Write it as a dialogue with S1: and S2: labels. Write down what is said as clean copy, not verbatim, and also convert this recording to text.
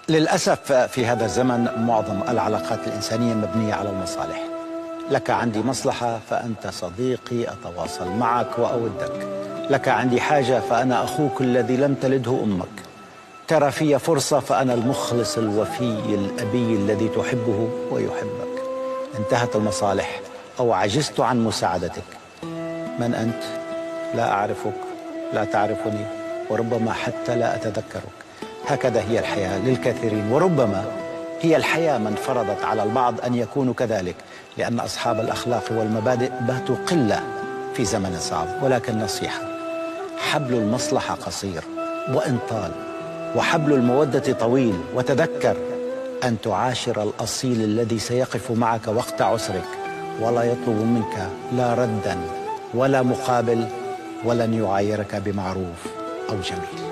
S1: للأسف في هذا الزمن معظم العلاقات الإنسانية مبنية على المصالح. لك عندي مصلحة فأنت صديقي، أتواصل معك وأودك. لك عندي حاجة فأنا أخوك الذي لم تلده أمك. ترى في فرصة فأنا المخلص الوفي الأبي الذي تحبه ويحبك. انتهت المصالح أو عجزت عن مساعدتك. من أنت؟ لا أعرفك، لا تعرفني، وربما حتى لا أتذكرك. هكذا هي الحياة للكثيرين، وربما هي الحياة من فرضت على البعض أن يكونوا كذلك، لأن أصحاب الأخلاق والمبادئ باتوا قلة في زمن صعب. ولكن نصيحة: حبل المصلحة قصير وإن طال، وحبل المودة طويل. وتذكر أن تعاشر الأصيل الذي سيقف معك وقت عسرك، ولا يطلب منك لا ردا ولا مقابل، ولن يعايرك بمعروف أو جميل.